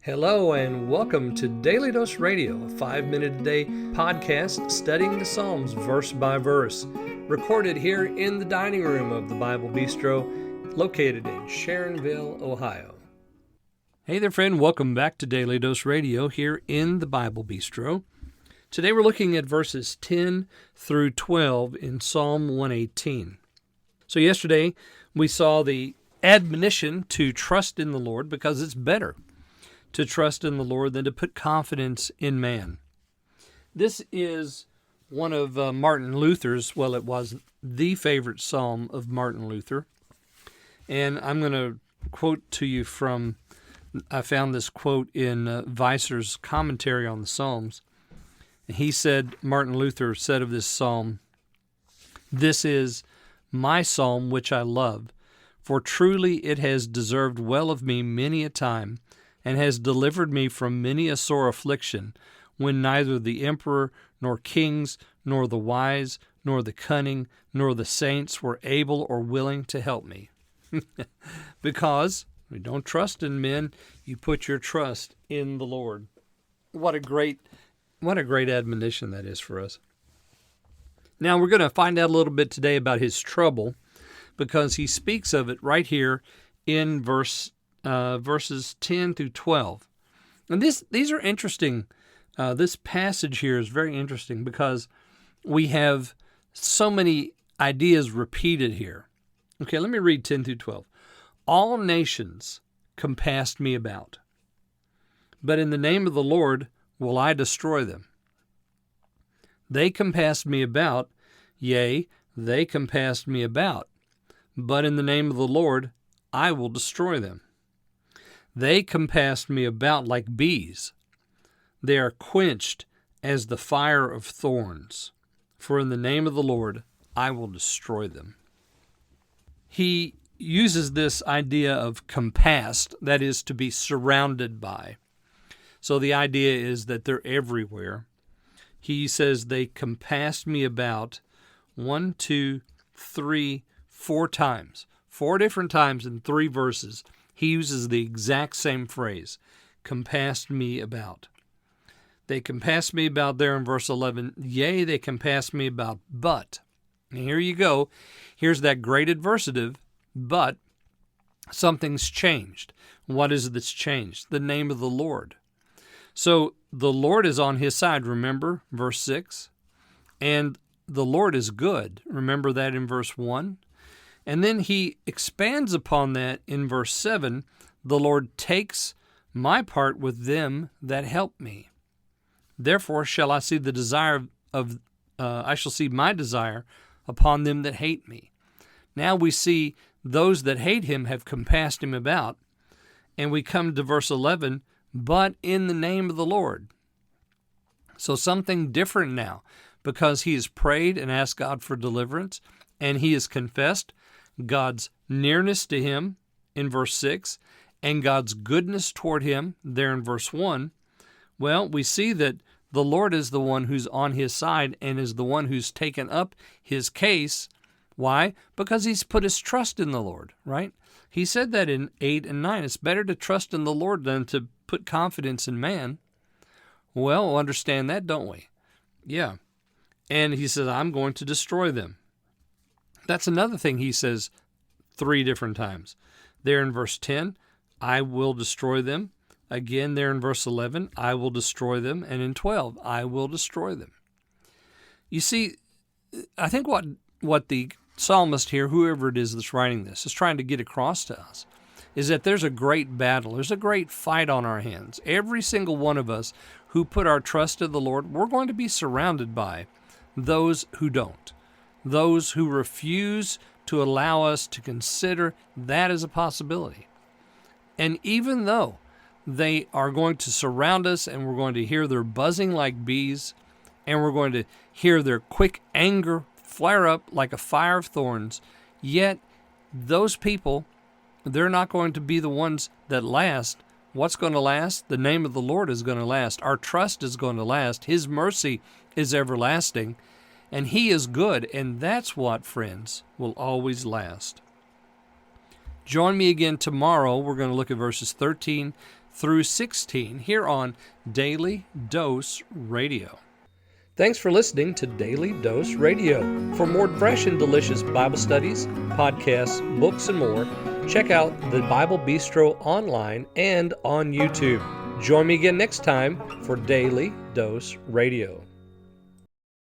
Hello and welcome to Daily Dose Radio, a 5-minute-a-day podcast studying the Psalms verse by verse, recorded here in the dining room of the Bible Bistro, located in Sharonville, Ohio. Hey there, friend. Welcome back to Daily Dose Radio here in the Bible Bistro. Today we're looking at verses 10 through 12 in Psalm 118. So yesterday we saw the admonition to trust in the Lord because it's better to trust in the Lord than to put confidence in man. This is one of Martin Luther's, well, it was the favorite psalm of Martin Luther. And I'm going to quote to you from, I found this quote in Weiser's commentary on the Psalms. He said, Martin Luther said of this psalm, "This is my psalm which I love, for truly it has deserved well of me many a time, and has delivered me from many a sore affliction, when neither the emperor, nor kings, nor the wise, nor the cunning, nor the saints were able or willing to help me." Because we don't trust in men, you put your trust in the Lord. What a great admonition that is for us. Now we're going to find out a little bit today about his trouble, because he speaks of it right here in verses 10 through 12. And these are interesting. This passage here is very interesting because we have so many ideas repeated here. Okay, let me read 10 through 12. "All nations compassed me about, but in the name of the Lord will I destroy them. They compassed me about, yea, they compassed me about, but in the name of the Lord I will destroy them. They compassed me about like bees. They are quenched as the fire of thorns. For in the name of the Lord, I will destroy them." He uses this idea of compassed, that is, to be surrounded by. So the idea is that they're everywhere. He says they compassed me about 1, 2, 3, 4 times. 4 different times in 3 verses. He uses the exact same phrase, compassed me about. They compassed me about there in verse 11. Yea, they compassed me about, but. And here you go. Here's that great adversative, but something's changed. What is it that's changed? The name of the Lord. So the Lord is on his side, remember, verse 6. And the Lord is good. Remember that in verse 1. And then he expands upon that in verse 7. The Lord takes my part with them that help me. Therefore shall I see the desire I shall see my desire upon them that hate me. Now we see those that hate him have compassed him about. And we come to verse 11, but in the name of the Lord. So something different now, because he has prayed and asked God for deliverance, and he has confessed God's nearness to him in verse 6, and God's goodness toward him there in verse 1, well, we see that the Lord is the one who's on his side and is the one who's taken up his case. Why? Because he's put his trust in the Lord, right? He said that in 8 and 9. It's better to trust in the Lord than to put confidence in man. Well, we'll understand that, don't we? Yeah. And he says, I'm going to destroy them. That's another thing he says 3 different times. There in verse 10, I will destroy them. Again, there in verse 11, I will destroy them. And in 12, I will destroy them. You see, I think what the psalmist here, whoever it is that's writing this, is trying to get across to us is that there's a great battle. There's a great fight on our hands. Every single one of us who put our trust in the Lord, we're going to be surrounded by those who don't. Those who refuse to allow us to consider that as a possibility. And even though they are going to surround us and we're going to hear their buzzing like bees and we're going to hear their quick anger flare up like a fire of thorns, yet those people, they're not going to be the ones that last. What's going to last? The name of the Lord is going to last. Our trust is going to last. His mercy is everlasting. And he is good, and that's what, friends, will always last. Join me again tomorrow. We're going to look at verses 13 through 16 here on Daily Dose Radio. Thanks for listening to Daily Dose Radio. For more fresh and delicious Bible studies, podcasts, books, and more, check out the Bible Bistro online and on YouTube. Join me again next time for Daily Dose Radio.